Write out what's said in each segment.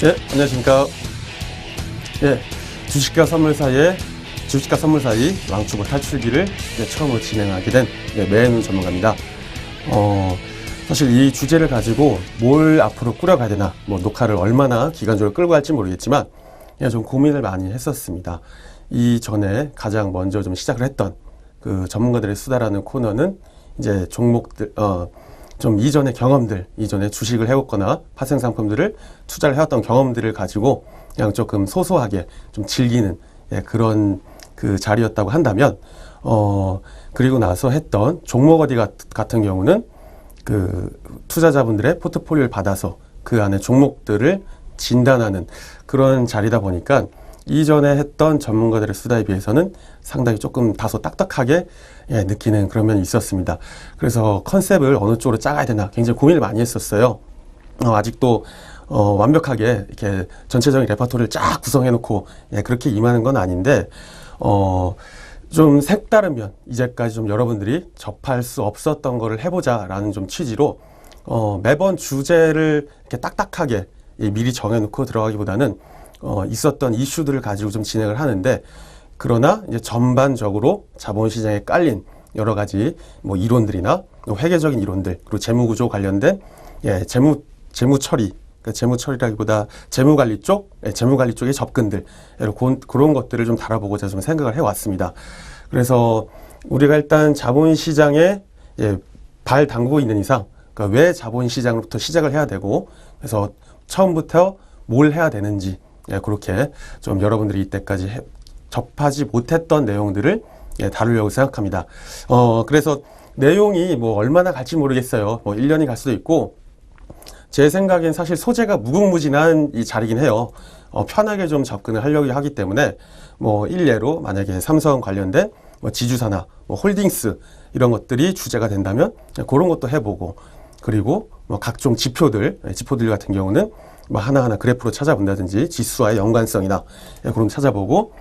예, 안녕하십니까. 예, 주식과 선물 사이 왕초보 탈출기를 처음으로 진행하게 된 매해눈 전문가입니다. 사실 이 주제를 가지고 뭘 앞으로 꾸려가야 되나, 녹화를 얼마나 기간적으로 끌고 갈지 모르겠지만, 좀 고민을 많이 했었습니다. 이전에 가장 먼저 좀 시작을 했던 그 전문가들의 수다라는 코너는 이제 종목들, 좀 이전의 경험들, 이전에 주식을 해왔거나 파생 상품들을 투자를 해왔던 경험들을 가지고 그냥 조금 소소하게 좀 즐기는 그런 그 자리였다고 한다면, 그리고 나서 했던 종목 어디 같은 경우는 그 투자자분들의 포트폴리오를 받아서 그 안에 종목들을 진단하는 그런 자리다 보니까 이전에 했던 전문가들의 수다에 비해서는 상당히 조금 다소 딱딱하게 느끼는 그런 면이 있었습니다. 그래서 컨셉을 어느 쪽으로 짜가야 되나 굉장히 고민을 많이 했었어요. 아직도 완벽하게 이렇게 전체적인 레퍼토리를 쫙 구성해놓고 그렇게 임하는 건 아닌데, 좀 색다른 면, 이제까지 좀 여러분들이 접할 수 없었던 거를 해보자라는 좀 취지로 매번 주제를 이렇게 딱딱하게 미리 정해놓고 들어가기보다는 있었던 이슈들을 가지고 좀 진행을 하는데, 그러나 이제 전반적으로 자본시장에 깔린 여러 가지 이론들이나 회계적인 이론들, 그리고 재무구조 관련된 재무 처리, 그러니까 재무 처리라기보다 재무관리 쪽의 접근들, 그런 것들을 좀 다뤄보고자 좀 생각을 해왔습니다. 그래서 우리가 일단 자본시장에 발 담그고 있는 이상, 그러니까 왜 자본시장으로부터 시작을 해야 되고, 그래서 처음부터 뭘 해야 되는지, 그렇게 좀 여러분들이 이때까지 접하지 못했던 내용들을 다루려고 생각합니다. 그래서 내용이 얼마나 갈지 모르겠어요. 1년이 갈 수도 있고, 제 생각엔 사실 소재가 무궁무진한 이 자리긴 해요. 편하게 좀 접근을 하려고 하기 때문에, 일례로 만약에 삼성 관련된 지주사나 홀딩스 이런 것들이 주제가 된다면 그런 것도 해보고, 그리고 각종 지표들 같은 경우는 하나하나 그래프로 찾아본다든지 지수와의 연관성이나 그런 찾아보고,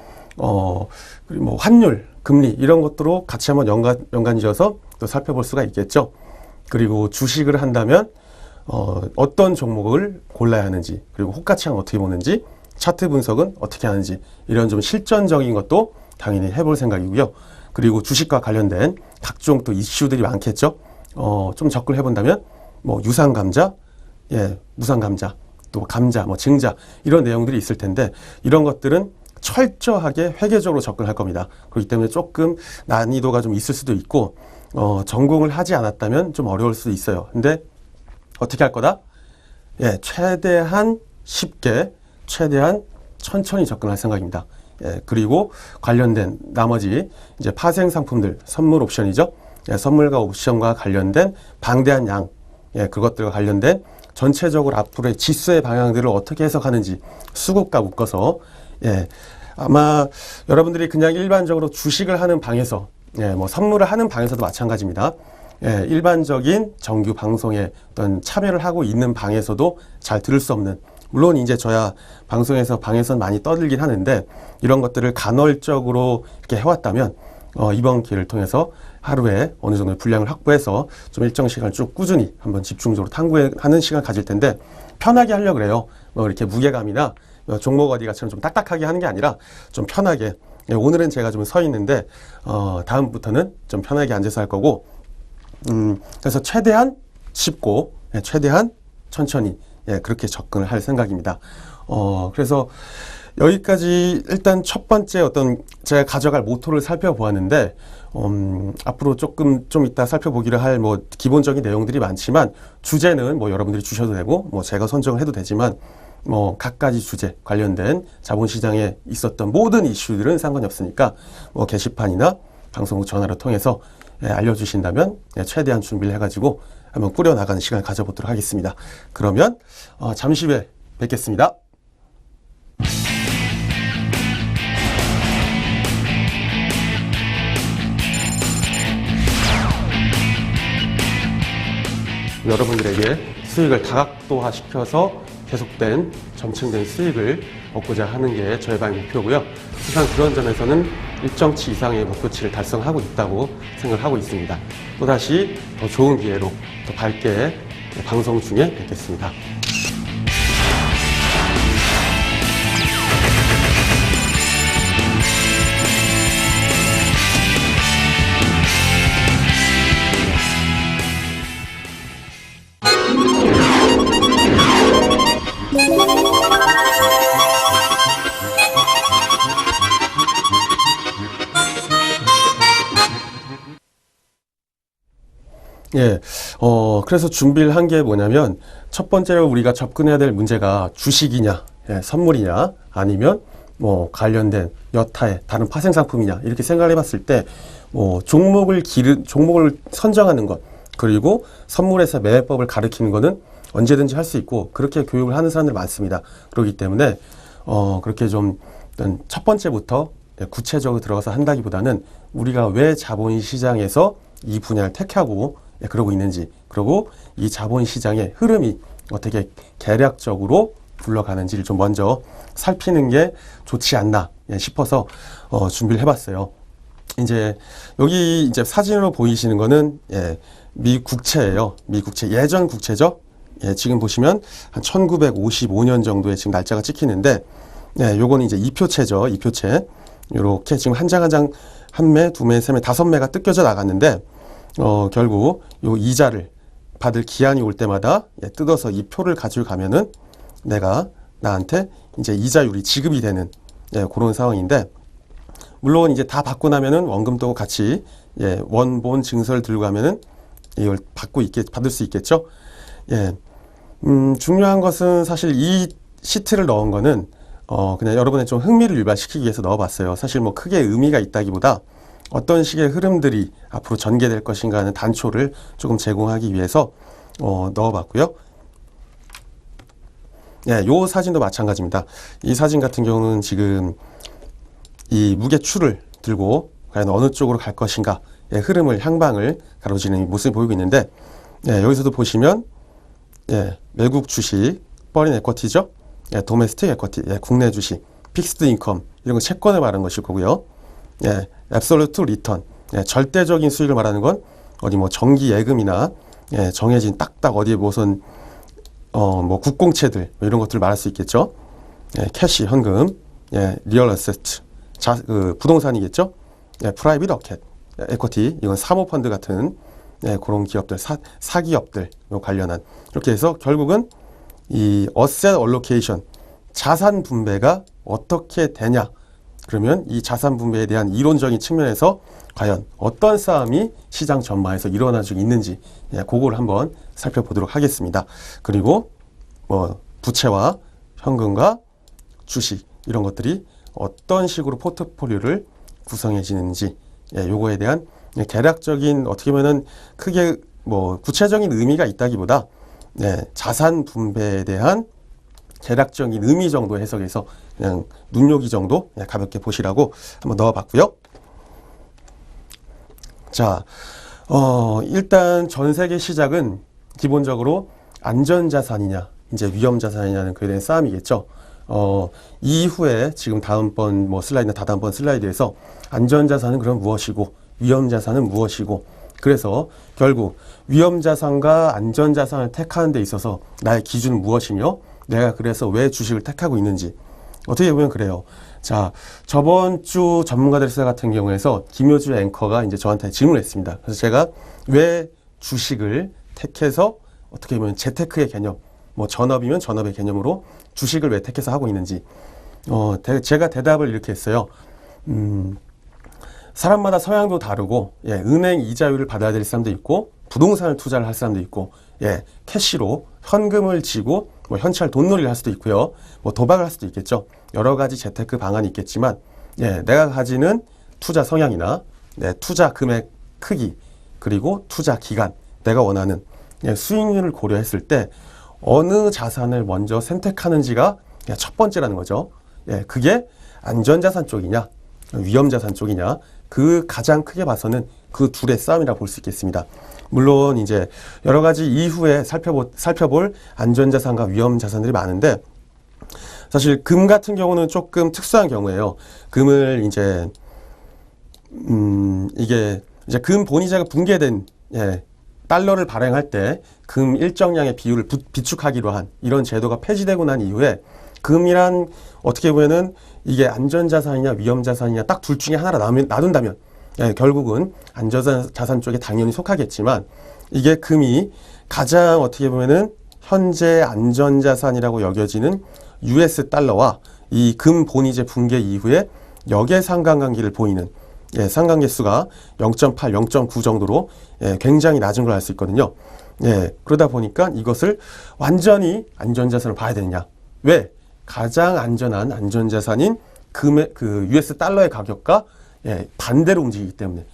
그리고 환율, 금리 이런 것들로 같이 한번 연관 지어서 또 살펴볼 수가 있겠죠. 그리고 주식을 한다면 어떤 종목을 골라야 하는지, 그리고 호가창 어떻게 보는지, 차트 분석은 어떻게 하는지, 이런 좀 실전적인 것도 당연히 해볼 생각이고요. 그리고 주식과 관련된 각종 또 이슈들이 많겠죠. 좀 접근을 해본다면 유상감자, 무상감자, 또 감자, 증자 이런 내용들이 있을 텐데, 이런 것들은 철저하게 회계적으로 접근할 겁니다. 그렇기 때문에 조금 난이도가 좀 있을 수도 있고, 전공을 하지 않았다면 좀 어려울 수도 있어요. 근데 어떻게 할 거다? 최대한 쉽게, 최대한 천천히 접근할 생각입니다. 그리고 관련된 나머지 이제 파생 상품들, 선물 옵션이죠. 선물과 옵션과 관련된 방대한 양, 그것들과 관련된 전체적으로 앞으로의 지수의 방향들을 어떻게 해석하는지 수급과 묶어서, 아마 여러분들이 그냥 일반적으로 주식을 하는 방에서, 선물을 하는 방에서도 마찬가지입니다. 일반적인 정규 방송에 어떤 참여를 하고 있는 방에서도 잘 들을 수 없는, 물론 이제 저야 방송에서 방에선 많이 떠들긴 하는데, 이런 것들을 간헐적으로 이렇게 해왔다면 이번 기회를 통해서 하루에 어느 정도의 분량을 확보해서 좀 일정 시간을 쭉 꾸준히 한번 집중적으로 탐구하는 시간을 가질 텐데, 편하게 하려고 그래요. 이렇게 무게감이나 종목 어디가처럼 좀 딱딱하게 하는 게 아니라 좀 편하게, 오늘은 제가 좀 서 있는데 다음부터는 좀 편하게 앉아서 할 거고, 그래서 최대한 쉽고 최대한 천천히 그렇게 접근을 할 생각입니다. 그래서 여기까지 일단 첫 번째 어떤 제가 가져갈 모토를 살펴보았는데, 앞으로 좀 이따 살펴보기를 할 기본적인 내용들이 많지만, 주제는 여러분들이 주셔도 되고 제가 선정을 해도 되지만, 각가지 주제 관련된 자본시장에 있었던 모든 이슈들은 상관이 없으니까 게시판이나 방송국 전화를 통해서 알려주신다면 최대한 준비를 해가지고 한번 꾸려나가는 시간을 가져보도록 하겠습니다. 그러면 잠시 후에 뵙겠습니다. 여러분들에게 수익을 다각도화시켜서 계속된 점층된 수익을 얻고자 하는 게 저의 목표고요. 항상 그런 점에서는 일정치 이상의 목표치를 달성하고 있다고 생각을 하고 있습니다. 또다시 더 좋은 기회로 더 밝게 방송 중에 뵙겠습니다. 예, 그래서 준비를 한 게 뭐냐면, 첫 번째로 우리가 접근해야 될 문제가 주식이냐, 예, 선물이냐, 아니면 뭐 관련된 여타의 다른 파생 상품이냐, 이렇게 생각을 해봤을 때, 종목을 선정하는 것, 그리고 선물에서 매매법을 가르치는 거는 언제든지 할 수 있고, 그렇게 교육을 하는 사람들이 많습니다. 그렇기 때문에, 그렇게 좀, 일단 첫 번째부터 구체적으로 들어가서 한다기보다는 우리가 왜 자본시장에서 이 분야를 택하고 그러고 있는지, 그리고 이 자본시장의 흐름이 어떻게 계략적으로 굴러가는지를 좀 먼저 살피는 게 좋지 않나 싶어서 준비를 해봤어요. 이제 여기 이제 사진으로 보이시는 거는 미 국채예요. 미 국채, 예전 국채죠. 예, 지금 보시면 한 1955년 정도에 지금 날짜가 찍히는데, 요거는 이제 2표채죠. 2표채. 요렇게 지금 한 장 한 장, 한 매, 두 매, 세 매, 다섯 매가 뜯겨져 나갔는데, 결국 요 이자를 받을 기한이 올 때마다 뜯어서 이 표를 가지고 가면은 나한테 이제 이자율이 지급이 되는 그런 상황인데, 물론 이제 다 받고 나면은 원금도 같이 원본 증서를 들고 가면은 이걸 받을 수 있겠죠. 중요한 것은 사실 이 시트를 넣은 거는 그냥 여러분의 좀 흥미를 유발시키기 위해서 넣어봤어요. 사실 뭐 크게 의미가 있다기보다 어떤 식의 흐름들이 앞으로 전개될 것인가 하는 단초를 조금 제공하기 위해서 넣어봤고요. 요 사진도 마찬가지입니다. 이 사진 같은 경우는 지금 이 무게추를 들고 과연 어느 쪽으로 갈 것인가 흐름을, 향방을 가로지르는 모습을 보이고 있는데, 여기서도 보시면 외국 주식, 퍼린 에쿼티죠. 도메스틱 에쿼티, 국내 주식, 픽스드 인컴, 이런 거 채권을 말하는 것일 거고요. 앱솔루트 리턴, 절대적인 수익을 말하는 건 어디 뭐 정기 예금이나 정해진 딱딱 어디에 무슨 뭐 국공채들 이런 것들을 말할 수 있겠죠. 캐시, 현금, 리얼 어세트, 부동산이겠죠. 프라이빗 에쿼티, 이건 사모펀드 같은 그런 기업들, 사기업들 관련한, 이렇게 해서 결국은 이 어셋 얼로케이션, 자산 분배가 어떻게 되냐, 그러면 이 자산 분배에 대한 이론적인 측면에서 과연 어떤 싸움이 시장 전반에서 일어날 수 있는지 그걸 한번 살펴보도록 하겠습니다. 그리고 뭐 부채와 현금과 주식, 이런 것들이 어떤 식으로 포트폴리오를 구성해지는지, 요거에 대한 계략적인, 어떻게 보면은 크게 뭐 구체적인 의미가 있다기보다 자산 분배에 대한 계략적인 의미 정도 해석해서 그냥 눈요기 정도 가볍게 보시라고 한번 넣어봤고요. 자, 일단 전 세계 시작은 기본적으로 안전자산이냐, 이제 위험자산이냐는 그에 대한 싸움이겠죠. 이후에 지금 다음번 뭐 슬라이드나 다다음번 슬라이드에서 안전자산은 그럼 무엇이고, 위험자산은 무엇이고, 그래서 결국 위험자산과 안전자산을 택하는 데 있어서 나의 기준은 무엇이며, 내가 그래서 왜 주식을 택하고 있는지, 어떻게 보면 그래요. 자, 저번 주 전문가들 수다 같은 경우에서 김효주 앵커가 이제 저한테 질문을 했습니다. 그래서 제가 왜 주식을 택해서, 어떻게 보면 재테크의 개념, 뭐 전업이면 전업의 개념으로 주식을 왜 택해서 하고 있는지, 제가 대답을 이렇게 했어요. 사람마다 성향도 다르고, 은행 이자율을 받아야 될 사람도 있고, 부동산을 투자를 할 사람도 있고, 캐시로 현금을 쥐고 뭐 현찰 돈놀이를 할 수도 있고요. 뭐 도박을 할 수도 있겠죠. 여러 가지 재테크 방안이 있겠지만, 내가 가지는 투자 성향이나 투자 금액 크기, 그리고 투자 기간, 내가 원하는 수익률을 고려했을 때 어느 자산을 먼저 선택하는지가 첫 번째라는 거죠. 그게 안전자산 쪽이냐, 위험자산 쪽이냐, 그 가장 크게 봐서는 그 둘의 싸움이라고 볼 수 있겠습니다. 물론 이제 여러 가지 이후에 살펴볼 안전자산과 위험자산들이 많은데, 사실 금 같은 경우는 조금 특수한 경우예요. 금을 이제 이게 이제 금 본위자가 붕괴된 달러를 발행할 때 금 일정량의 비율을 비축하기로 한 이런 제도가 폐지되고 난 이후에 금이란, 어떻게 보면은 이게 안전자산이냐 위험자산이냐 딱 둘 중에 하나를 나눈다면 결국은 안전자산 쪽에 당연히 속하겠지만, 이게 금이 가장 어떻게 보면은 현재 안전자산이라고 여겨지는 US 달러와 이 금 본위제 붕괴 이후에 역의 상관관계를 보이는 예, 상관계수가 0.8, 0.9 정도로 예, 굉장히 낮은 걸 알 수 있거든요. 예, 그러다 보니까 이것을 완전히 안전자산을 봐야 되느냐. 왜? 가장 안전한 안전자산인 그 US 달러의 가격과 예, 반대로 움직이기 때문에.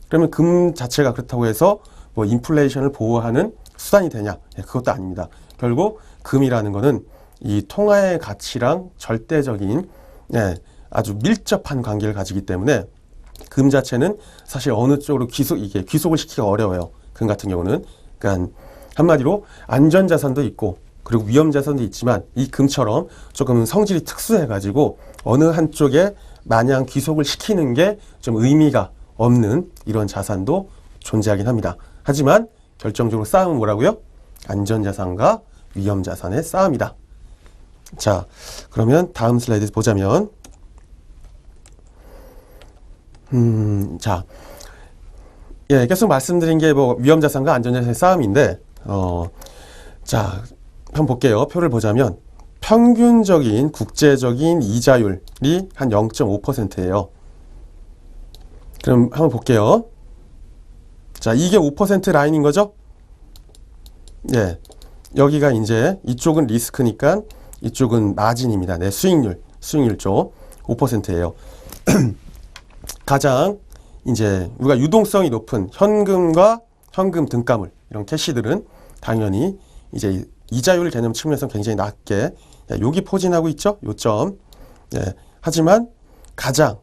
그러면 금 자체가 그렇다고 해서 뭐 인플레이션을 보호하는 수단이 되냐? 예, 그것도 아닙니다. 결국 금이라는 거는 이 통화의 가치랑 절대적인 예, 아주 밀접한 관계를 가지기 때문에 금 자체는 사실 어느 쪽으로 귀속을 시키기가 어려워요. 금 같은 경우는. 그러니까 한마디로 안전자산도 있고 그리고 위험자산도 있지만 이 금처럼 조금 성질이 특수해가지고 어느 한쪽에 마냥 귀속을 시키는 게 좀 의미가 없는 이런 자산도 존재하긴 합니다. 하지만 결정적으로 싸움은 뭐라고요? 안전자산과 위험자산의 싸움이다. 자, 그러면 다음 슬라이드 보자면 자, 예, 계속 말씀드린 게 뭐 위험자산과 안전자산의 싸움인데 자, 한번 볼게요. 표를 보자면 평균적인 국제적인 이자율이 한 0.5%예요. 그럼 한번 볼게요. 자, 이게 5% 라인인 거죠? 예. 여기가 이제 이쪽은 리스크니까 이쪽은 마진입니다. 네, 수익률 쪽 5%예요. 가장 이제 우리가 유동성이 높은 현금과 현금 등가물 이런 캐시들은 당연히 이제 이자율 개념 측면에서 굉장히 낮게 여기 포진하고 있죠. 요점. 예. 하지만 가장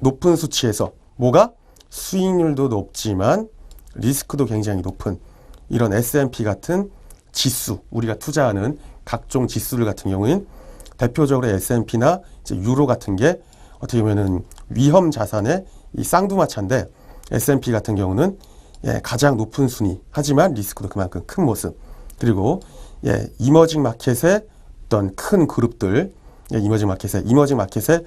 높은 수치에서 뭐가 수익률도 높지만 리스크도 굉장히 높은 이런 S&P 같은 지수, 우리가 투자하는 각종 지수들 같은 경우는 대표적으로 S&P나 이제 유로 같은 게 어떻게 보면은 위험 자산의 이 쌍두마차인데 S&P 같은 경우는 예, 가장 높은 순위 하지만 리스크도 그만큼 큰 모습. 그리고 예, 이머징 마켓의 어떤 큰 그룹들, 예, 이머징 마켓의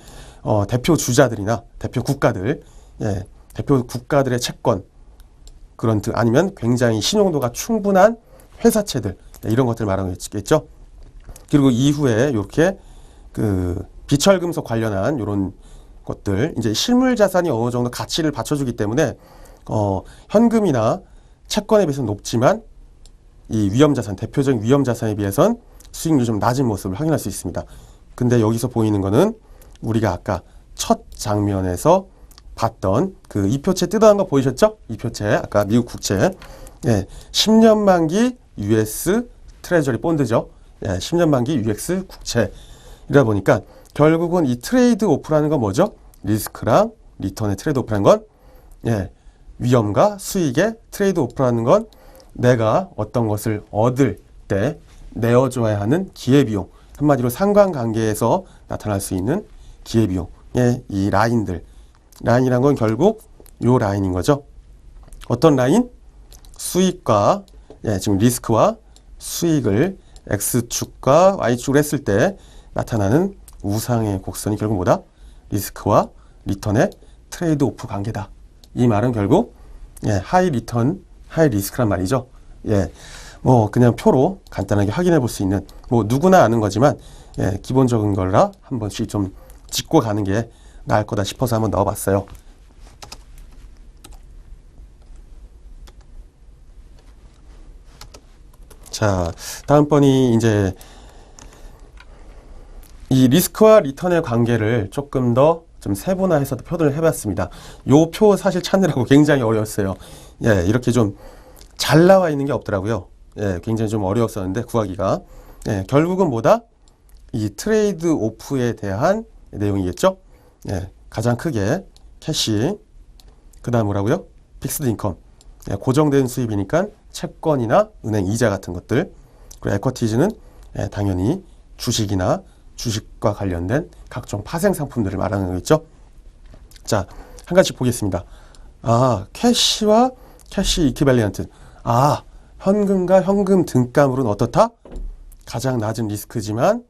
대표 주자들이나 대표 국가들, 예, 대표 국가들의 채권 그런 아니면 굉장히 신용도가 충분한 회사채들 예, 이런 것들 말하는 거겠죠. 그리고 이후에 이렇게 그 비철금속 관련한 이런 것들 이제 실물 자산이 어느 정도 가치를 받쳐주기 때문에 현금이나 채권에 비해서는 높지만 이 위험자산, 대표적인 위험자산에 비해선 수익률이 좀 낮은 모습을 확인할 수 있습니다. 근데 여기서 보이는 거는 우리가 아까 첫 장면에서 봤던 그 이표채 뜯어난 거 보이셨죠? 이표채, 아까 미국 국채. 예, 10년 만기 US 트레저리 본드죠. 예, 10년 만기 US 국채. 이러다 보니까 결국은 이 트레이드 오프라는 건 뭐죠? 리스크랑 리턴의 트레이드 오프라는 건 예, 위험과 수익의 트레이드 오프라는 건 내가 어떤 것을 얻을 때 내어줘야 하는 기회비용. 한마디로 상관관계에서 나타날 수 있는 기회비용의 이 라인들. 라인이란 건 결국 요 라인인 거죠. 어떤 라인? 수익과 예, 지금 리스크와 수익을 X축과 Y축으로 했을 때 나타나는 우상의 곡선이 결국 뭐다? 리스크와 리턴의 트레이드 오프 관계다. 이 말은 결국 예, 하이 리턴, 하이 리스크란 말이죠. 예, 뭐 그냥 표로 간단하게 확인해 볼 수 있는 뭐 누구나 아는 거지만 예, 기본적인 거라 한 번씩 좀 짚고 가는 게 나을 거다 싶어서 한번 넣어봤어요. 자, 다음번이 이제 이 리스크와 리턴의 관계를 조금 더 좀 세분화해서 표를 해봤습니다. 요 표 사실 찾느라고 굉장히 어려웠어요. 예, 이렇게 좀 잘 나와 있는 게 없더라고요. 예, 굉장히 좀 어려웠었는데 구하기가. 예, 결국은 뭐다? 이 트레이드 오프에 대한 내용이겠죠. 예, 가장 크게 캐시, 그 다음 뭐라고요? 픽스드 인컴. 예, 고정된 수입이니까 채권이나 은행 이자 같은 것들. 그리고 에쿼티즈는 예, 당연히 주식이나 주식과 관련된 각종 파생 상품들을 말하는 거겠죠. 자, 한 가지 보겠습니다. 아, 캐시와 캐시 이퀴밸런트. 아, 현금과 현금 등가물은 어떻다? 가장 낮은 리스크지만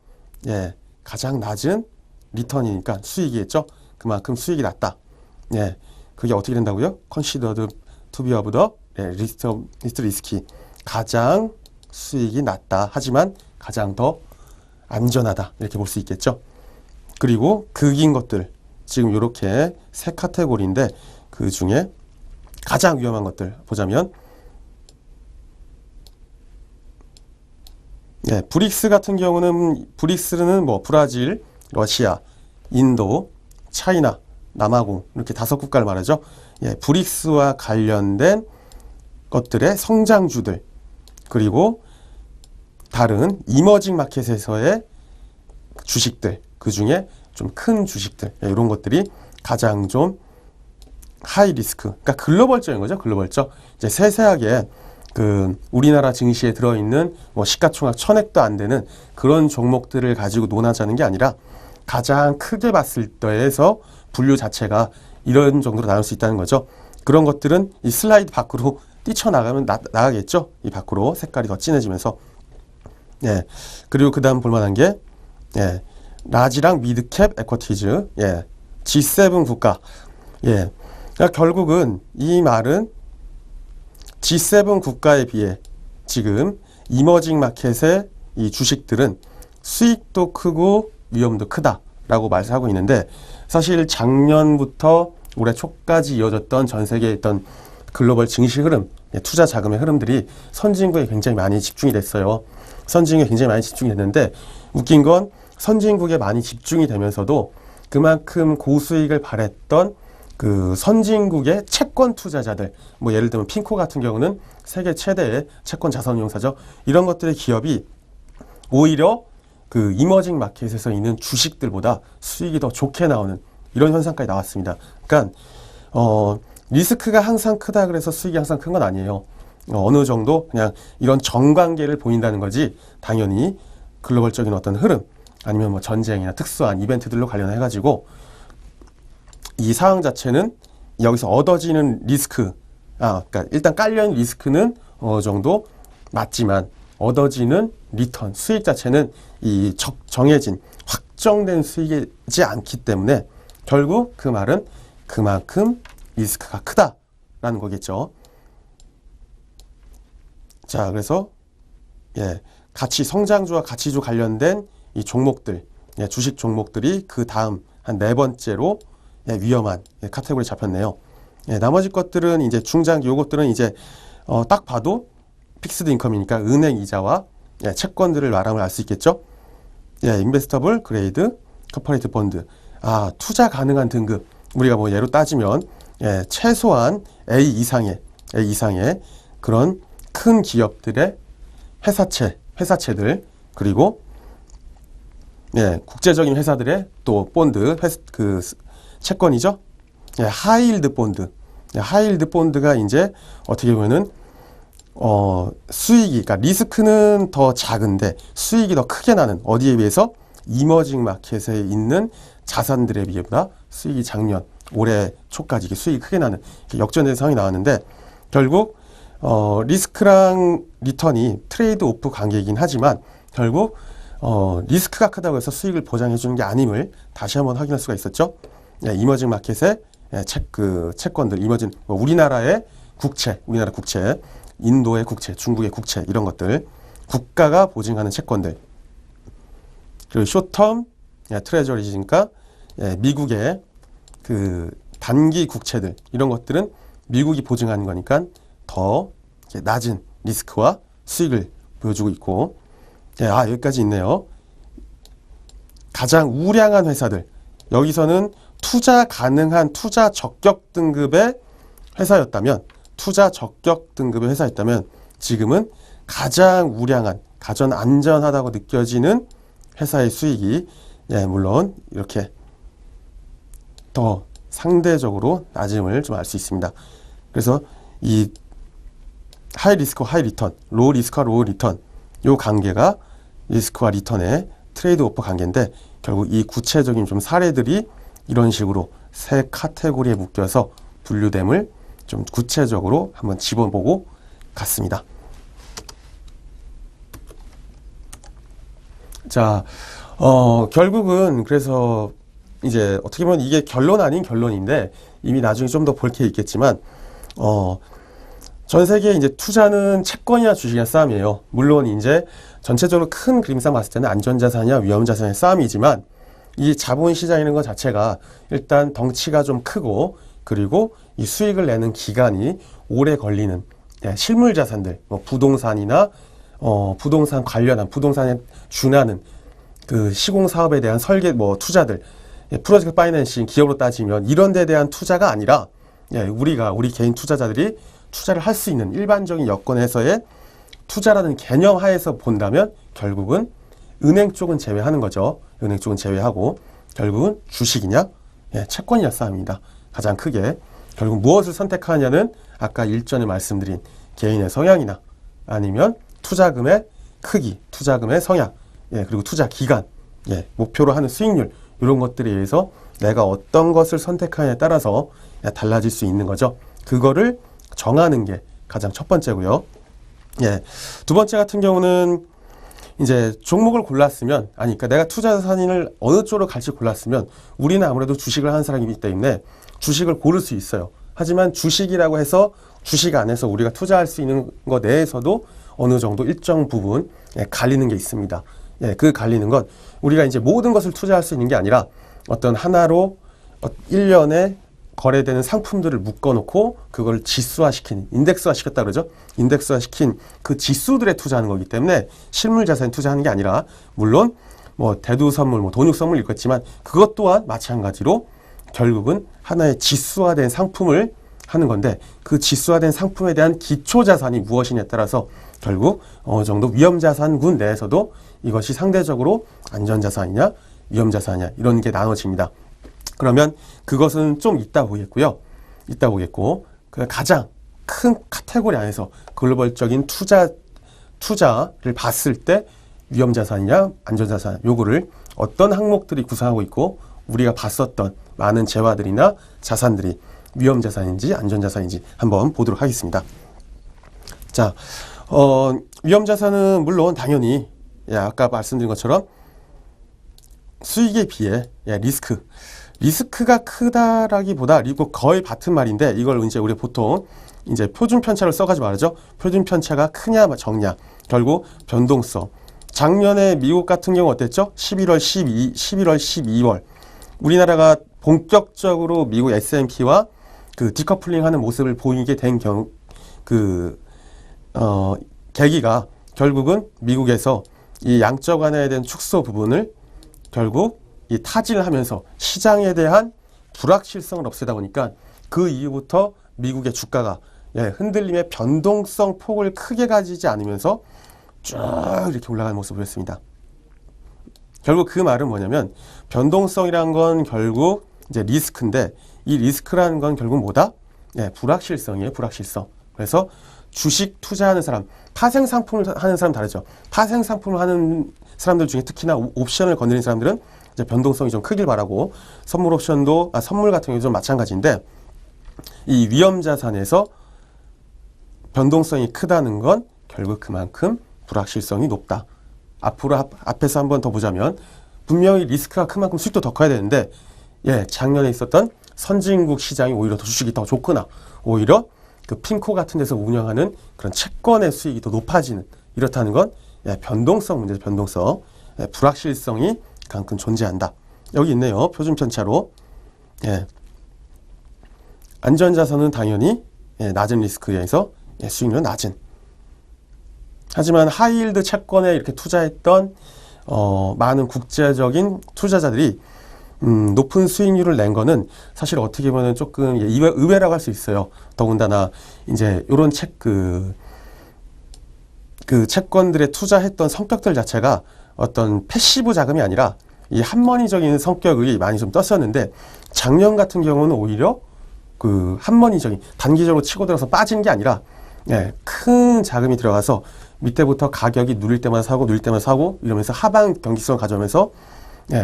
예, 가장 낮은 리턴이니까 수익이겠죠. 그만큼 수익이 낮다. 예, 그게 어떻게 된다고요? Considered to be of the least risky. 가장 수익이 낮다. 하지만 가장 더 안전하다. 이렇게 볼 수 있겠죠. 그리고 극인 것들, 지금 이렇게 세 카테고리인데 그 중에 가장 위험한 것들 보자면 브릭스 같은 경우는 브릭스는 뭐 브라질, 러시아, 인도, 차이나, 남아공 이렇게 5국가를 말하죠. 브릭스와 관련된 것들의 성장주들 그리고 다른 이머징 마켓에서의 주식들 그 중에 좀 큰 주식들 이런 것들이 가장 좀 하이 리스크 그러니까 글로벌적인 거죠. 글로벌적 이제 세세하게 그 우리나라 증시에 들어있는 뭐 시가총액 1000억도 안 되는 그런 종목들을 가지고 논하자는 게 아니라 가장 크게 봤을 때에서 분류 자체가 이런 정도로 나눌 수 있다는 거죠. 그런 것들은 이 슬라이드 밖으로 뛰쳐나가면 나가겠죠. 이 밖으로 색깔이 더 진해지면서 그리고 그 다음 볼만한 게 라지랑 미드캡 에쿼티즈 G7 국가 그러니까 결국은 이 말은 G7 국가에 비해 지금 이머징 마켓의 이 주식들은 수익도 크고 위험도 크다라고 말하고 있는데 사실 작년부터 올해 초까지 이어졌던 전 세계에 있던 글로벌 증시 흐름, 투자 자금의 흐름들이 선진국에 굉장히 많이 집중이 됐어요. 선진국에 굉장히 많이 집중이 됐는데 웃긴 건 선진국에 많이 집중이 되면서도 그만큼 고수익을 발했던 그 선진국의 채권 투자자들, 뭐 예를 들면 핑코 같은 경우는 세계 최대의 채권 자산 운용사죠. 이런 것들의 기업이 오히려 그 이머징 마켓에서 있는 주식들보다 수익이 더 좋게 나오는 이런 현상까지 나왔습니다. 그러니까 리스크가 항상 크다 그래서 수익이 항상 큰 건 아니에요. 어느 정도 그냥 이런 정관계를 보인다는 거지 당연히 글로벌적인 어떤 흐름 아니면 뭐 전쟁이나 특수한 이벤트들로 관련해 가지고 이 상황 자체는 여기서 얻어지는 리스크 그러니까 일단 깔려있는 리스크는 어느 정도 맞지만 얻어지는 리턴 수익 자체는 이 정해진 확정된 수익이지 않기 때문에 결국 그 말은 그만큼 리스크가 크다라는 거겠죠. 자, 그래서 가치 성장주와 가치주 관련된 이 종목들, 주식 종목들이 그 다음 한 4번째로 위험한 카테고리에 잡혔네요. 나머지 것들은 이제 중장기 요것들은 이제 딱 봐도 픽스드 인컴이니까 은행 이자와 채권들을 말하면 알 수 있겠죠. 인베스터블 그레이드 커퍼레이트 본드 투자 가능한 등급 우리가 뭐 예로 따지면 최소한 A 이상의 그런 큰 기업들의 회사채들 그리고 국제적인 회사들의 또 본드 그 채권이죠. 하이힐드 본드. 하이힐드 본드가 이제 어떻게 보면은 수익이 그러니까 리스크는 더 작은데 수익이 더 크게 나는 어디에 비해서 이머징 마켓에 있는 자산들에 비해보다 수익이 작년 올해 초까지 수익이 크게 나는 역전된 상황이 나왔는데 결국 리스크랑 리턴이 트레이드 오프 관계이긴 하지만 결국 리스크가 크다고 해서 수익을 보장해 주는 게 아님을 다시 한번 확인할 수가 있었죠. 이머징 마켓의 채권들, 이머징 우리나라 국채, 인도의 국채, 중국의 국채 이런 것들, 국가가 보증하는 채권들, 그리고 쇼텀 트레저리니까 미국의 그 단기 국채들 이런 것들은 미국이 보증하는 거니까 더 낮은 리스크와 수익을 보여주고 있고, 여기까지 있네요. 가장 우량한 회사들, 여기서는 투자 가능한 투자 적격 등급의 회사였다면, 지금은 가장 우량한, 가장 안전하다고 느껴지는 회사의 수익이 물론 이렇게 더 상대적으로 낮음을 좀 알 수 있습니다. 그래서 이 하이 리스크와 하이 리턴, 로우 리스크와 로우 리턴, 요 관계가 리스크와 리턴의 트레이드 오프 관계인데 결국 이 구체적인 좀 사례들이 이런 식으로 세 카테고리에 묶여서 분류됨을 좀 구체적으로 한번 집어보고 갔습니다. 자, 결국은 그래서 이제 어떻게 보면 이게 결론 아닌 결론인데 이미 나중에 좀 더 볼 게 있겠지만 전 세계 이제 투자는 채권이나 주식이나 싸움이에요. 물론 이제 전체적으로 큰 그림상 봤을 때는 안전자산이나 위험자산의 싸움이지만 이 자본시장이라는 것 자체가 일단 덩치가 좀 크고 그리고 이 수익을 내는 기간이 오래 걸리는 실물 자산들, 뭐 부동산이나 부동산 관련한 부동산에 준하는 그 시공 사업에 대한 설계 뭐 투자들, 프로젝트 파이낸싱 기업으로 따지면 이런 데 대한 투자가 아니라 우리 개인 투자자들이 투자를 할 수 있는 일반적인 여건에서의 투자라는 개념 하에서 본다면 결국은 은행 쪽은 제외하는 거죠. 은행 쪽은 제외하고 결국은 주식이냐 채권이냐 싸움입니다. 가장 크게 결국 무엇을 선택하느냐는 아까 일전에 말씀드린 개인의 성향이나 아니면 투자금의 크기, 투자금의 성향, 그리고 투자 기간, 목표로 하는 수익률 이런 것들에 의해서 내가 어떤 것을 선택하느냐에 따라서 달라질 수 있는 거죠. 그거를 정하는 게 가장 첫 번째고요. 두 번째 같은 경우는 이제 종목을 골랐으면, 그러니까 내가 투자 자산을 어느 쪽으로 갈지 골랐으면 우리는 아무래도 주식을 하는 사람이기 때문에 주식을 고를 수 있어요. 하지만 주식이라고 해서 주식 안에서 우리가 투자할 수 있는 것 내에서도 어느 정도 일정 부분 갈리는 게 있습니다. 그 갈리는 건 우리가 이제 모든 것을 투자할 수 있는 게 아니라 어떤 하나로 1년에 거래되는 상품들을 묶어놓고 그걸 지수화시킨, 인덱스화시켰다 그러죠. 인덱스화시킨 그 지수들에 투자하는 거기 때문에 실물 자산에 투자하는 게 아니라 물론 뭐 대두 선물, 뭐 돈육 선물 있겠지만 그것 또한 마찬가지로 결국은 하나의 지수화된 상품을 하는 건데 그 지수화된 상품에 대한 기초 자산이 무엇이냐에 따라서 결국 어느 정도 위험 자산군 내에서도 이것이 상대적으로 안전 자산이냐 위험 자산이냐 이런 게 나눠집니다. 그러면 그것은 좀 이따 보겠고요. 이따 보겠고 그 가장 큰 카테고리 안에서 글로벌적인 투자를 봤을 때 위험 자산이냐 안전 자산 요거를 어떤 항목들이 구성하고 있고 우리가 봤었던 많은 재화들이나 자산들이 위험 자산인지 안전 자산인지 한번 보도록 하겠습니다. 자, 위험 자산은 물론 당연히 아까 말씀드린 것처럼 수익에 비해 리스크가 크다라기보다 그리고 거의 같은 말인데 이걸 이제 우리 보통 이제 표준 편차를 써가지고 말하죠. 표준 편차가 크냐 적냐 결국 변동성. 작년에 미국 같은 경우 어땠죠? 11월 12월 우리나라가 본격적으로 미국 S&P와 그 디커플링하는 모습을 보이게 된 계기가 결국은 미국에서 이 양적 완화에 대한 축소 부분을 결국 이 타진을 하면서 시장에 대한 불확실성을 없애다 보니까 그 이후부터 미국의 주가가 흔들림의 변동성 폭을 크게 가지지 않으면서 쭉 이렇게 올라가는 모습을 보였습니다. 결국 그 말은 뭐냐면 변동성이란 건 결국 이제 리스크인데 이 리스크라는 건 결국 뭐다? 불확실성이에요. 불확실성. 그래서 주식 투자하는 사람, 파생 상품을 하는 사람 다르죠. 파생 상품을 하는 사람들 중에 특히나 옵션을 건드리는 사람들은 이제 변동성이 좀 크길 바라고 선물 옵션도 선물 같은 경우도 좀 마찬가지인데 이 위험 자산에서 변동성이 크다는 건 결국 그만큼 불확실성이 높다. 앞에서 한번 더 보자면 분명히 리스크가 큰 만큼 수익도 더 커야 되는데 작년에 있었던 선진국 시장이 오히려 더 주식이 더 좋거나 오히려 그 핀코 같은 데서 운영하는 그런 채권의 수익이 더 높아지는 이렇다는 건 변동성 문제죠. 변동성. 불확실성이 가끔 존재한다. 여기 있네요. 표준 편차로. 안전자산은 당연히 낮은 리스크에 의해서 수익률은 낮은. 하지만 하이힐드 채권에 이렇게 투자했던 많은 국제적인 투자자들이 높은 수익률을 낸 거는 사실 어떻게 보면 조금 의외라고 할 수 있어요. 더군다나 이제 이런 그 채권들에 투자했던 성격들 자체가 어떤 패시브 자금이 아니라 이 한머니적인 성격이 많이 좀 떴었는데 작년 같은 경우는 오히려 그 한머니적인 단기적으로 치고 들어서 빠진 게 아니라 큰 자금이 들어가서 밑에부터 가격이 누릴 때마다 사고 이러면서 하방 경직성을 가져오면서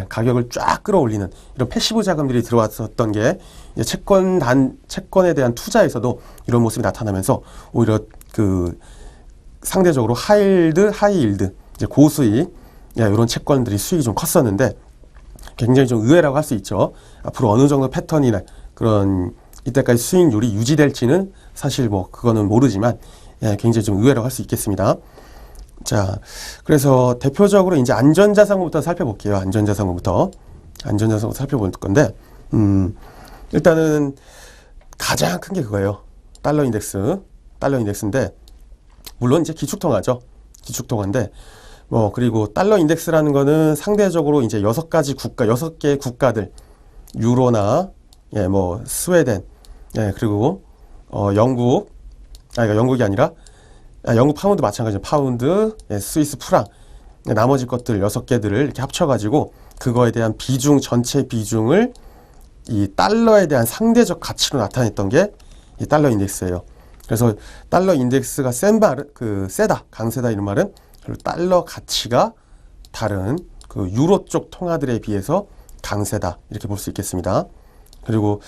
가격을 쫙 끌어올리는 이런 패시브 자금들이 들어왔었던 게 채권에 대한 투자에서도 이런 모습이 나타나면서 오히려 그 상대적으로 하이힐드 이제 고수익 이런 채권들이 수익이 좀 컸었는데 굉장히 좀 의외라고 할 수 있죠. 앞으로 어느 정도 패턴이나 그런 이때까지 수익률이 유지될지는 사실 뭐 그거는 모르지만 굉장히 좀 의외라고 할 수 있겠습니다. 자, 그래서 대표적으로 이제 안전자산군부터 살펴볼게요. 안전자산군부터. 안전자산으로 살펴볼 건데, 일단은 가장 큰 게 그거예요. 달러 인덱스인데, 물론 이제 기축통화죠. 기축통화인데, 그리고 달러 인덱스라는 거는 상대적으로 이제 6개의 국가들, 유로나, 스웨덴, 그리고, 영국이 아니라, 영국 파운드 마찬가지죠. 파운드, 스위스 프랑, 나머지 것들 6개들을 이렇게 합쳐가지고, 그거에 대한 전체 비중을 이 달러에 대한 상대적 가치로 나타냈던 게 이 달러 인덱스예요. 그래서 달러 인덱스가 세다, 강세다 이런 말은 달러 가치가 다른 그 유로 쪽 통화들에 비해서 강세다 이렇게 볼 수 있겠습니다. 그리고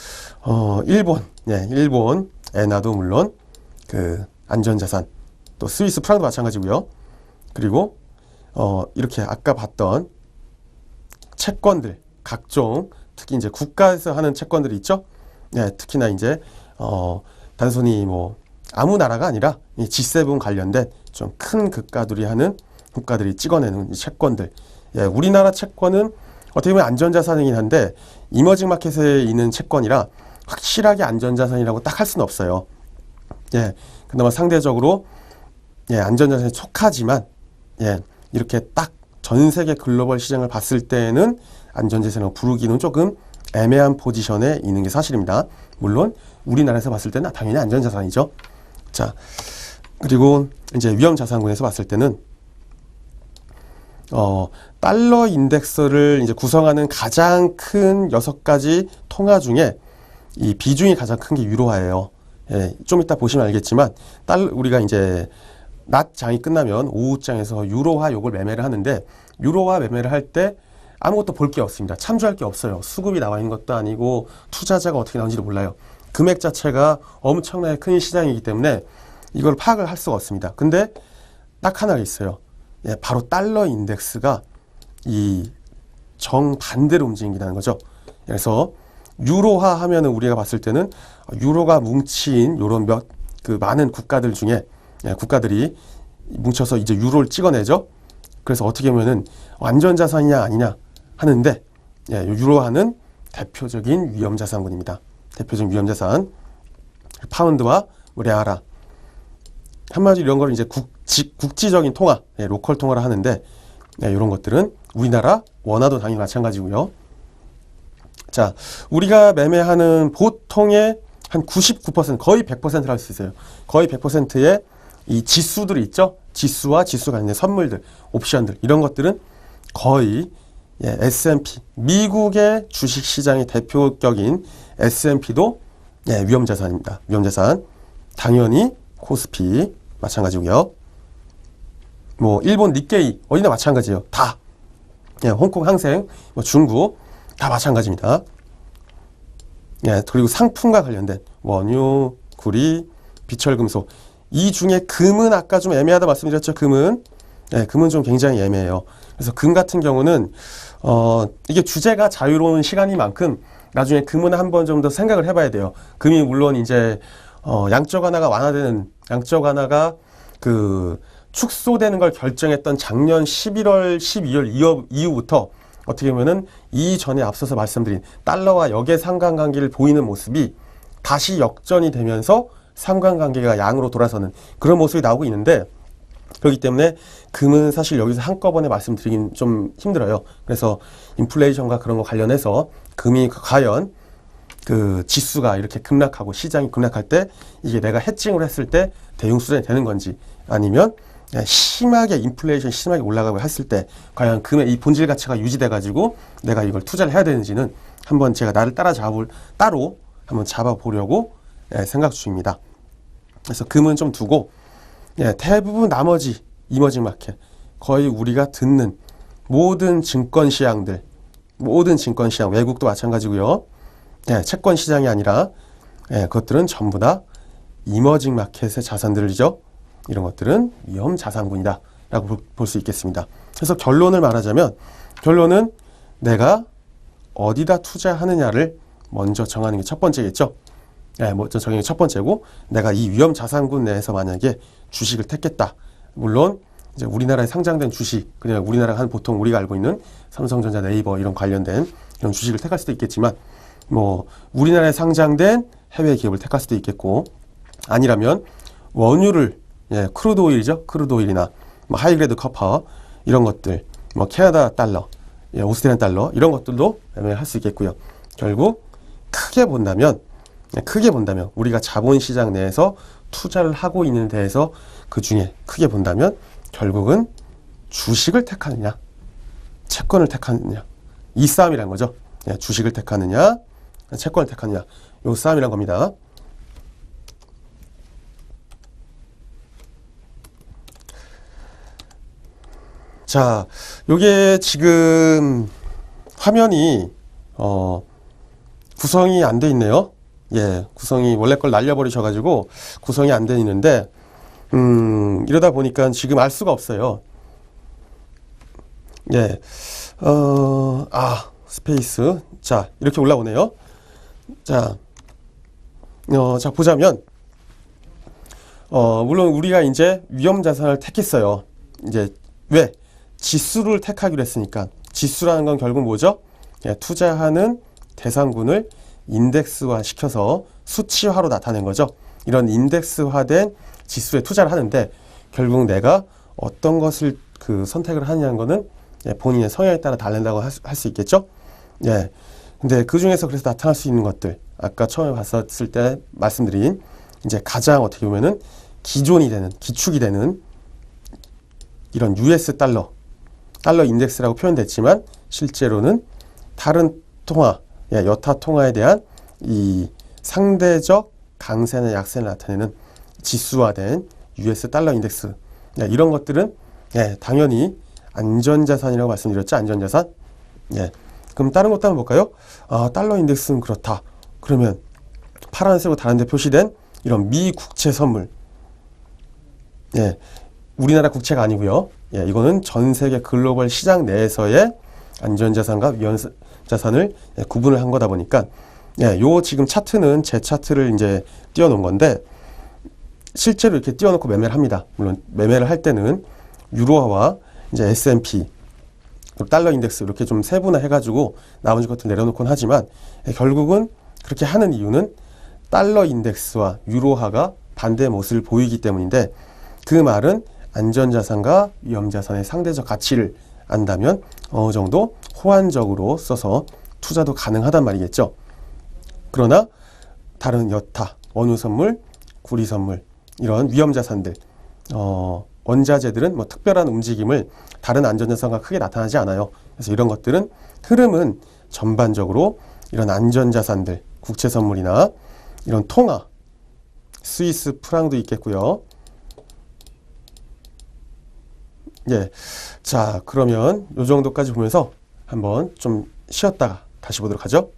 일본 엔화도 물론 그 안전자산, 또 스위스 프랑도 마찬가지고요. 그리고 이렇게 아까 봤던 채권들 각종 특히 이제 국가에서 하는 채권들이 있죠. 특히나 이제 단순히 아무 나라가 아니라 이 G7 관련된 좀 큰 국가들이 찍어내는 이 채권들. 우리나라 채권은 어떻게 보면 안전자산이긴 한데 이머징 마켓에 있는 채권이라 확실하게 안전자산이라고 딱 할 수는 없어요. 그나마 상대적으로 안전자산에 속하지만 이렇게 딱 전 세계 글로벌 시장을 봤을 때는 안전자산이라고 부르기는 조금 애매한 포지션에 있는 게 사실입니다. 물론 우리나라에서 봤을 때는 당연히 안전자산이죠. 자, 그리고 이제 위험자산군에서 봤을 때는 달러 인덱스를 이제 구성하는 가장 큰 6가지 통화 중에 이 비중이 가장 큰 게 유로화예요. 좀 이따 보시면 알겠지만 우리가 이제 낮장이 끝나면 오후장에서 유로화 요걸 매매를 하는데, 유로화 매매를 할 때 아무것도 볼 게 없습니다. 참조할 게 없어요. 수급이 나와 있는 것도 아니고 투자자가 어떻게 나오는지도 몰라요. 금액 자체가 엄청나게 큰 시장이기 때문에 이걸 파악을 할 수가 없습니다. 근데 딱 하나가 있어요. 바로 달러 인덱스가 이 정반대로 움직인다는 거죠. 그래서 유로화 하면은 우리가 봤을 때는 유로가 뭉친 요런 많은 국가들 중에 국가들이 뭉쳐서 이제 유로를 찍어내죠. 그래서 어떻게 보면은 안전자산이냐 아니냐 하는데, 유로화는 대표적인 위험자산군입니다. 대표적인 위험자산. 파운드와 레아라. 한마디로 이런 걸 이제 국지적인 통화, 로컬 통화를 하는데, 이런 것들은 우리나라 원화도 당연히 마찬가지고요. 자, 우리가 매매하는 보통의 한 99%, 거의 100%를 할 수 있어요. 거의 100%의 이 지수들이 있죠. 지수와 지수 관련된 선물들, 옵션들, 이런 것들은 거의 S&P, 미국의 주식시장의 대표격인 S&P도 위험자산입니다. 위험자산. 당연히 코스피 마찬가지고요. 일본 니케이 어디나 마찬가지예요. 다. 홍콩 항생, 중국 다 마찬가지입니다. 그리고 상품과 관련된 원유, 구리, 비철금속. 이 중에 금은 아까 좀 애매하다 말씀드렸죠. 금은 좀 굉장히 애매해요. 그래서 금 같은 경우는 이게 주제가 자유로운 시간인 만큼 나중에 금은 한번 좀 더 생각을 해봐야 돼요. 금이 물론 이제 양적 완화가 축소되는 걸 결정했던 작년 11월, 12월 이후부터 어떻게 보면은 이전에 앞서서 말씀드린 달러와 역의 상관관계를 보이는 모습이 다시 역전이 되면서 상관관계가 양으로 돌아서는 그런 모습이 나오고 있는데, 그렇기 때문에 금은 사실 여기서 한꺼번에 말씀드리긴 좀 힘들어요. 그래서 인플레이션과 그런 거 관련해서 금이 과연 그 지수가 이렇게 급락하고 시장이 급락할 때 이게 내가 해칭을 했을 때 대응 수준이 되는 건지, 아니면 심하게 인플레이션이 심하게 올라가고 했을 때 과연 금의 이 본질 가치가 유지돼 가지고 내가 이걸 투자를 해야 되는지는 한번 제가 따로 한번 잡아보려고 생각 중입니다. 그래서 금은 좀 두고, 대부분 나머지 이머징 마켓, 거의 우리가 듣는 모든 증권 시장, 외국도 마찬가지고요. 채권 시장이 아니라 그것들은 전부 다 이머징 마켓의 자산들이죠. 이런 것들은 위험 자산군이다 라고 볼 수 있겠습니다. 그래서 결론을 말하자면, 결론은 내가 어디다 투자하느냐를 먼저 정하는 게 첫 번째겠죠. 먼저 정하는 게 첫 번째고, 내가 이 위험 자산군 내에서 만약에 주식을 택했다. 물론 이제 우리나라에 상장된 주식, 그냥 우리나라가 한 보통 우리가 알고 있는 삼성전자, 네이버 이런 관련된 이런 주식을 택할 수도 있겠지만, 뭐 우리나라에 상장된 해외 기업을 택할 수도 있겠고, 아니라면 원유를, 크루드 오일이죠. 크루드 오일이나 뭐 하이그레이드 커퍼 이런 것들, 뭐 캐나다 달러, 오스트리안 달러 이런 것들도 매매를 할 수 있겠고요. 결국 크게 본다면 우리가 자본시장 내에서 투자를 하고 있는 데에서 그 중에 크게 본다면 결국은 주식을 택하느냐, 채권을 택하느냐, 이 싸움이란 거죠. 주식을 택하느냐, 채권을 택하느냐, 요 싸움이란 겁니다. 자, 요게 지금 화면이 구성이 안 돼 있네요. 구성이 원래 걸 날려버리셔가지고 구성이 안 돼 있는데, 이러다 보니까 지금 알 수가 없어요. 스페이스. 자, 이렇게 올라오네요. 자, 자, 보자면, 물론 우리가 이제 위험자산을 택했어요. 이제, 왜? 지수를 택하기로 했으니까. 지수라는 건 결국 뭐죠? 투자하는 대상군을 인덱스화 시켜서 수치화로 나타낸 거죠. 이런 인덱스화된 지수에 투자를 하는데, 결국 내가 어떤 것을 선택을 하느냐는 거는 본인의 성향에 따라 다른다고 할 수 있겠죠. 근데 그 중에서 그래서 나타날 수 있는 것들, 아까 처음에 봤었을 때 말씀드린 이제 가장 어떻게 보면은 기존이 되는, 기축이 되는 이런 US 달러 인덱스라고 표현됐지만 실제로는 다른 통화, 여타 통화에 대한 이 상대적 강세나 약세를 나타내는 지수화된 US 달러 인덱스, 이런 것들은 당연히 안전자산이라고 말씀드렸죠. 안전자산. 그럼 다른 것도 한번 볼까요? 달러 인덱스는 그렇다. 그러면 파란색으로 다른 데 표시된 이런 미국채 선물. 우리나라 국채가 아니고요. 이거는 전 세계 글로벌 시장 내에서의 안전자산과 위험자산을 구분을 한 거다 보니까, 요 지금 차트는 제 차트를 이제 띄워놓은 건데, 실제로 이렇게 띄워놓고 매매를 합니다. 물론 매매를 할 때는 유로화와 이제 S&P, 달러 인덱스 이렇게 좀 세분화해가지고 나머지 것들 내려놓곤 하지만, 결국은 그렇게 하는 이유는 달러 인덱스와 유로화가 반대 모습을 보이기 때문인데, 그 말은 안전자산과 위험자산의 상대적 가치를 안다면 어느 정도 호환적으로 써서 투자도 가능하단 말이겠죠. 그러나 다른 여타, 원유선물, 구리선물 이런 위험자산들, 원자재들은 뭐 특별한 움직임을 다른 안전자산과 크게 나타나지 않아요. 그래서 이런 것들은 흐름은 전반적으로 이런 안전자산들, 국채선물이나 이런 통화, 스위스 프랑도 있겠고요. 자, 그러면 요 정도까지 보면서 한번 좀 쉬었다가 다시 보도록 하죠.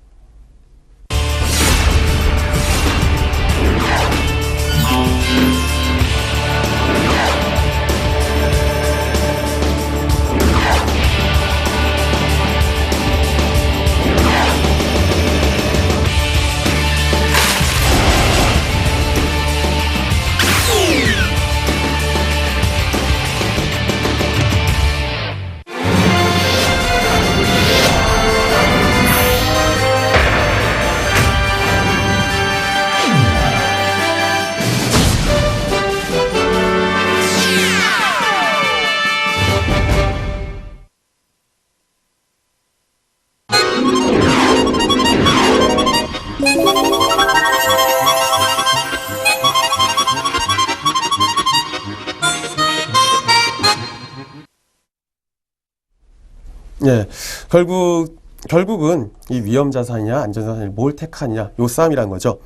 결국은 이 위험자산이냐 안전자산을 뭘 택하느냐 요 싸움이란 거죠.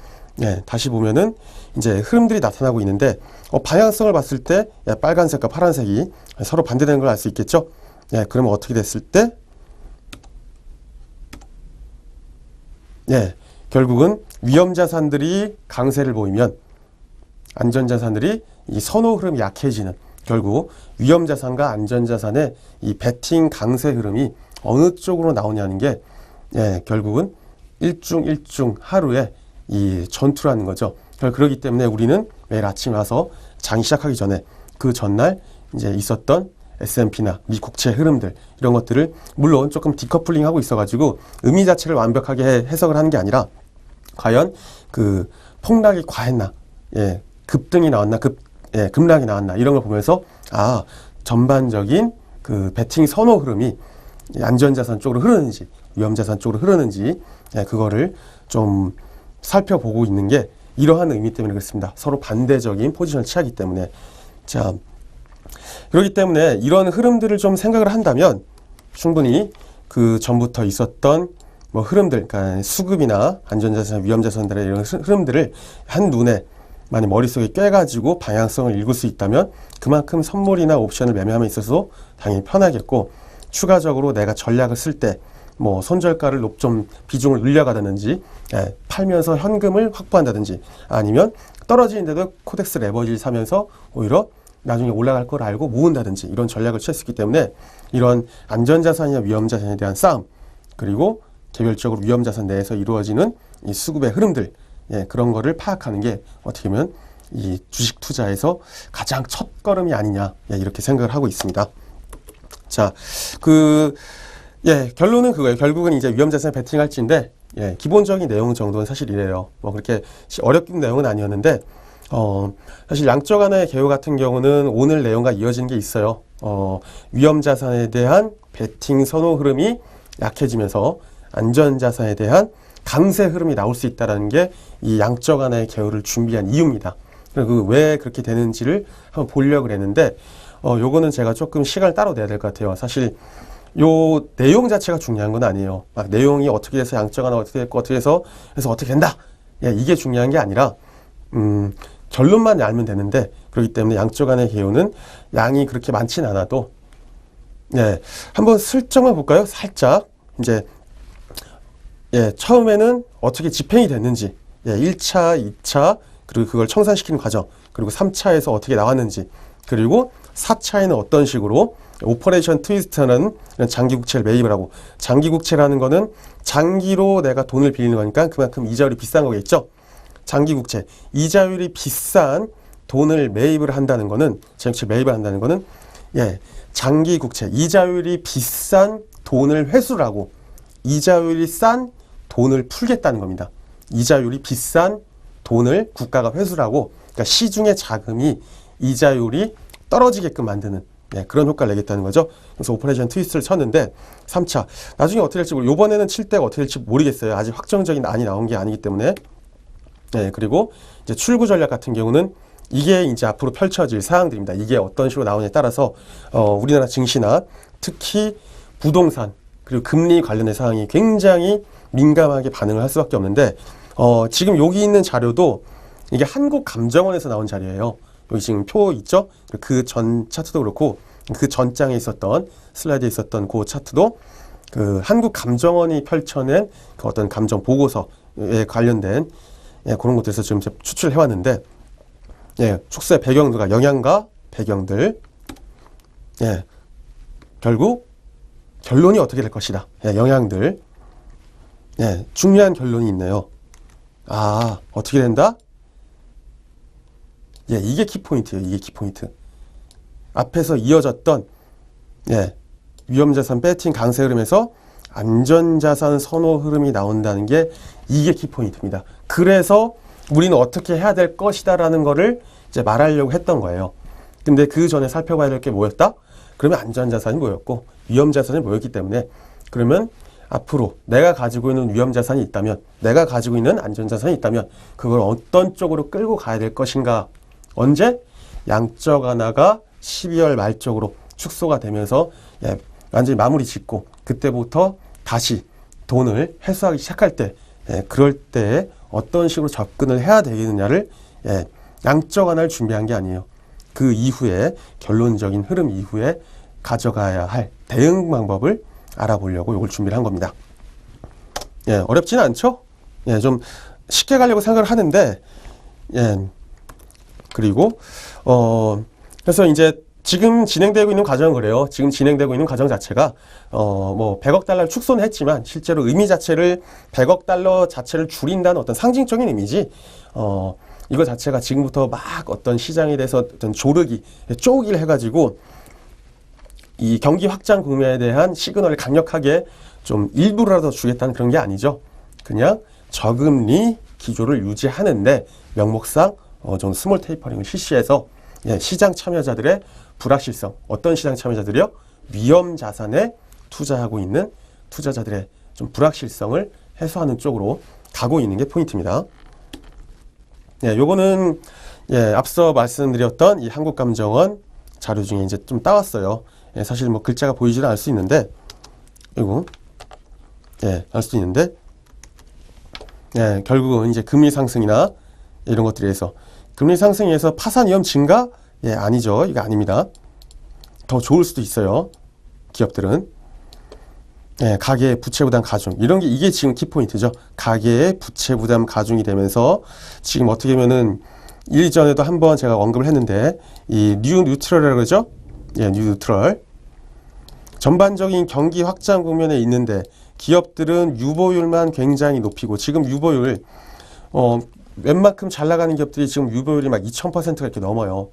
다시 보면은 이제 흐름들이 나타나고 있는데, 방향성을 봤을 때 빨간색과 파란색이 서로 반대되는 걸 알 수 있겠죠. 그러면 어떻게 됐을 때 결국은 위험자산들이 강세를 보이면 안전자산들이 이 선호 흐름이 약해지는, 결국 위험자산과 안전자산의 이 배팅 강세 흐름이 어느 쪽으로 나오냐는 게 결국은 일중 하루에 이 전투라는 거죠. 그렇기 때문에 우리는 매일 아침 와서 장 시작하기 전에 그 전날 이제 있었던 S&P나 미 국채 흐름들 이런 것들을 물론 조금 디커플링 하고 있어가지고 의미 자체를 완벽하게 해석을 하는 게 아니라 과연 그 폭락이 과했나, 예, 급등이 나왔나, 급락이 나왔나 이런 걸 보면서 전반적인 그 베팅 선호 흐름이 안전자산 쪽으로 흐르는지 위험자산 쪽으로 흐르는지 그거를 좀 살펴보고 있는 게 이러한 의미 때문에 그렇습니다. 서로 반대적인 포지션을 취하기 때문에. 자, 그렇기 때문에 이런 흐름들을 좀 생각을 한다면 충분히 그 전부터 있었던 뭐 흐름들, 그러니까 수급이나 안전자산, 위험자산들의 이런 흐름들을 한눈에 많이 머릿속에 꿰가지고 방향성을 읽을 수 있다면 그만큼 선물이나 옵션을 매매함에 있어서 당연히 편하겠고, 추가적으로 내가 전략을 쓸 때 뭐 손절가를 좀 비중을 늘려가다든지, 팔면서 현금을 확보한다든지, 아니면 떨어지는데도 코덱스 레버지를 사면서 오히려 나중에 올라갈 걸 알고 모은다든지 이런 전략을 취할 수 있기 때문에 이런 안전자산이나 위험자산에 대한 싸움, 그리고 개별적으로 위험자산 내에서 이루어지는 이 수급의 흐름들, 그런 거를 파악하는 게 어떻게 보면 이 주식 투자에서 가장 첫걸음이 아니냐, 이렇게 생각을 하고 있습니다. 자, 결론은 그거예요. 결국은 이제 위험자산에 베팅할지인데, 기본적인 내용 정도는 사실 이래요. 뭐 그렇게 어렵긴 내용은 아니었는데, 사실 양적 완화의 개요 같은 경우는 오늘 내용과 이어지는 게 있어요. 위험자산에 대한 베팅 선호 흐름이 약해지면서 안전자산에 대한 강세 흐름이 나올 수 있다는 게 이 양적 완화의 개요를 준비한 이유입니다. 그리고 왜 그렇게 되는지를 한번 보려고 했는데, 요거는 제가 조금 시간을 따로 내야 될 것 같아요. 사실 요 내용 자체가 중요한 건 아니에요. 막 내용이 어떻게 해서 양적 완화 어떻게 됐고 어떻게 해서 어떻게 된다, 이게 중요한 게 아니라 결론만 알면 되는데, 그렇기 때문에 양적 완화의 개요는 양이 그렇게 많진 않아도 한번 슬쩍만 볼까요? 살짝 이제 처음에는 어떻게 집행이 됐는지, 1차, 2차, 그리고 그걸 청산시키는 과정, 그리고 3차에서 어떻게 나왔는지, 그리고 4차에는 어떤 식으로 오퍼레이션 트위스트는 장기 국채를 매입을 하고, 장기 국채라는 거는 장기로 내가 돈을 빌리는 거니까 그만큼 이자율이 비싼 거겠죠. 장기 국채, 이자율이 비싼 돈을 매입을 한다는 거는, 장기 매입을 한다는 거는 장기 국채, 이자율이 비싼 돈을 회수를 하고 이자율이 싼 돈을 풀겠다는 겁니다. 이자율이 비싼 돈을 국가가 회수를 하고, 그러니까 시중의 자금이 이자율이 떨어지게끔 만드는 그런 효과를 내겠다는 거죠. 그래서 오퍼레이션 트위스트를 쳤는데 3차, 나중에 어떻게 될지 모르고, 이번에는 칠 때가 어떻게 될지 모르겠어요. 아직 확정적인 안이 나온 게 아니기 때문에. 그리고 이제 출구 전략 같은 경우는 이게 이제 앞으로 펼쳐질 사항들입니다. 이게 어떤 식으로 나오냐에 따라서 우리나라 증시나 특히 부동산 그리고 금리 관련된 사항이 굉장히 민감하게 반응을 할 수밖에 없는데, 지금 여기 있는 자료도 이게 한국감정원에서 나온 자료예요. 여기 지금 표 있죠? 그 전 차트도 그렇고, 그 전 장에 있었던 슬라이드에 있었던 그 차트도 그 한국감정원이 펼쳐낸 그 어떤 감정 보고서에 관련된 그런 것들에서 지금 추출해 왔는데, 축소의 배경들과 영향과 배경들, 결국 결론이 어떻게 될 것이다. 영향들, 중요한 결론이 있네요. 어떻게 된다? 이게 키포인트예요. 이게 키포인트. 앞에서 이어졌던 위험자산 배팅 강세 흐름에서 안전자산 선호 흐름이 나온다는 게 이게 키포인트입니다. 그래서 우리는 어떻게 해야 될 것이다 라는 거를 이제 말하려고 했던 거예요. 근데 그 전에 살펴봐야 될 게 뭐였다? 그러면 안전자산이 뭐였고 위험자산이 뭐였기 때문에, 그러면 앞으로 내가 가지고 있는 위험자산이 있다면, 내가 가지고 있는 안전자산이 있다면 그걸 어떤 쪽으로 끌고 가야 될 것인가. 언제? 양적 완화가 12월 말 쪽으로 축소가 되면서 완전히 마무리 짓고 그때부터 다시 돈을 회수하기 시작할 때, 그럴 때 어떤 식으로 접근을 해야 되겠느냐를 양적 완화를 준비한 게 아니에요. 그 이후에 결론적인 흐름 이후에 가져가야 할 대응 방법을 알아보려고 이걸 준비를 한 겁니다. 어렵지는 않죠? 좀 쉽게 가려고 생각을 하는데, 그리고 그래서 이제 지금 진행되고 있는 과정은 그래요. 지금 진행되고 있는 과정 자체가 뭐 100억 달러를 축소는 했지만 실제로 의미 자체를 100억 달러 자체를 줄인다는 어떤 상징적인 의미지, 이거 자체가 지금부터 막 어떤 시장에 대해서 어떤 조르기, 쪼기를 해가지고 이 경기 확장 국면에 대한 시그널을 강력하게 좀 일부라도 주겠다는 그런 게 아니죠. 그냥 저금리 기조를 유지하는데 명목상 좀 스몰 테이퍼링을 실시해서 시장 참여자들의 불확실성, 어떤 시장 참여자들이요? 위험 자산에 투자하고 있는 투자자들의 좀 불확실성을 해소하는 쪽으로 가고 있는 게 포인트입니다. 요거는 앞서 말씀드렸던 이 한국감정원 자료 중에 이제 좀 따왔어요. 사실 뭐 글자가 보이지는 않을 수 있는데, 이거 알 수 있는데, 결국은 이제 금리 상승이나 이런 것들에 의해서 금리 상승에 의해서 파산 위험 증가? 아니죠. 이거 아닙니다. 더 좋을 수도 있어요. 기업들은. 가계의 부채 부담 가중. 이런 게 이게 지금 키포인트죠. 가계의 부채 부담 가중이 되면서 지금 어떻게 보면은 이전에도 한번 제가 언급을 했는데 이 뉴트럴이라고 그러죠. 뉴트럴. 전반적인 경기 확장 국면에 있는데 기업들은 유보율만 굉장히 높이고 지금 유보율 웬만큼 잘 나가는 기업들이 지금 유보율이 막 2000%가 이렇게 넘어요.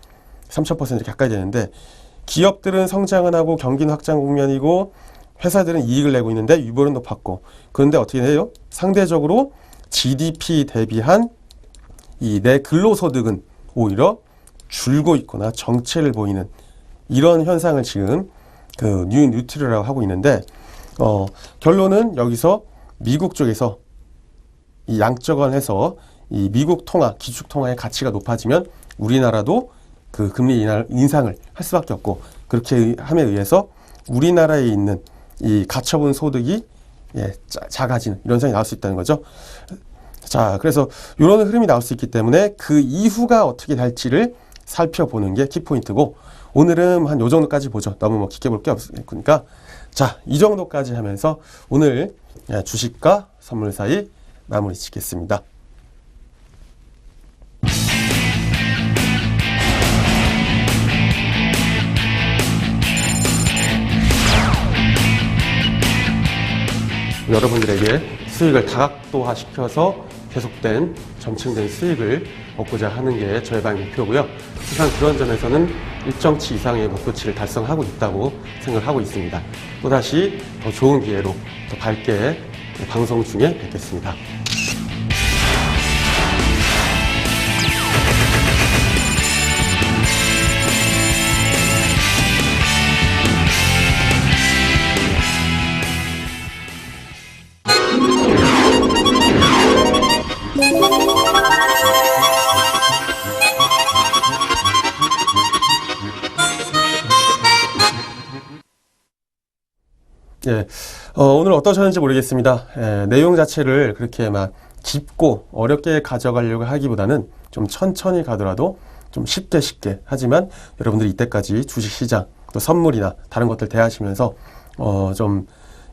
3000% 가까이 되는데 기업들은 성장은 하고 경기는 확장 국면이고 회사들은 이익을 내고 있는데 유보율은 높았고 그런데 어떻게 해요? 상대적으로 GDP 대비한 이 내 근로소득은 오히려 줄고 있거나 정체를 보이는 이런 현상을 지금 그 뉴트럴이라고 하고 있는데 결론은 여기서 미국 쪽에서 이 양적완해서 이 미국 통화, 기축 통화의 가치가 높아지면 우리나라도 그 금리 인상을 할 수밖에 없고 그렇게 함에 의해서 우리나라에 있는 이 가처분 소득이 작아지는 이런 현상이 나올 수 있다는 거죠. 자, 그래서 이런 흐름이 나올 수 있기 때문에 그 이후가 어떻게 될지를 살펴보는 게 키포인트고 오늘은 한 요 정도까지 보죠. 너무 뭐 깊게 볼 게 없으니까. 자, 이 정도까지 하면서 오늘 주식과 선물 사이 마무리 짓겠습니다. 여러분들에게 수익을 다각도화시켜서 계속된 점층된 수익을 얻고자 하는 게 저의 목표고요. 항상 그런 점에서는 일정치 이상의 목표치를 달성하고 있다고 생각을 하고 있습니다. 또다시 더 좋은 기회로 더 밝게 방송 중에 뵙겠습니다. 오늘 어떠셨는지 모르겠습니다. 내용 자체를 그렇게 막 깊고 어렵게 가져가려고 하기보다는 좀 천천히 가더라도 좀 쉽게 하지만 여러분들이 이때까지 주식시장 또 선물이나 다른 것들 대하시면서 좀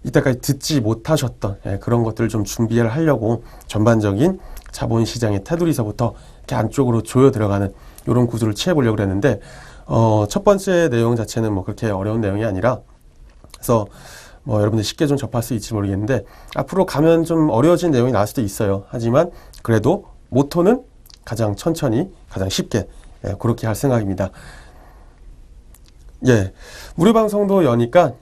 이때까지 듣지 못하셨던 그런 것들을 좀 준비를 하려고 전반적인 자본시장의 테두리서부터 이렇게 안쪽으로 조여 들어가는 이런 구조를 취해보려고 했는데 첫 번째 내용 자체는 뭐 그렇게 어려운 내용이 아니라 그래서 뭐 여러분들 쉽게 좀 접할 수 있을지 모르겠는데 앞으로 가면 좀 어려워진 내용이 나올 수도 있어요. 하지만 그래도 모토는 가장 천천히 가장 쉽게 그렇게 할 생각입니다. 무료 방송도 여니까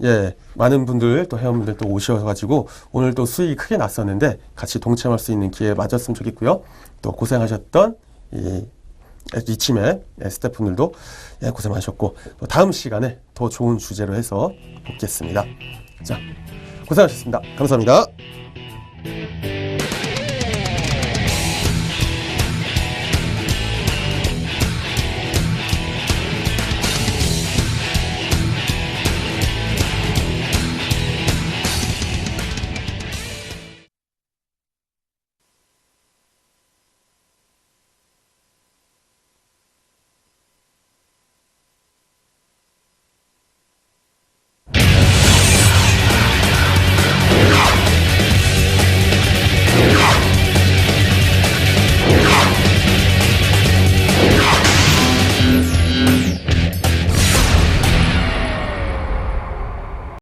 많은 분들 또 회원분들 또 오셔가지고 오늘 또 수익이 크게 났었는데 같이 동참할 수 있는 기회 맞았으면 좋겠고요. 또 고생하셨던 이 리치맵 스태프분들도 고생하셨고 또 다음 시간에 더 좋은 주제로 해서 뵙겠습니다. 자, 고생하셨습니다. 감사합니다.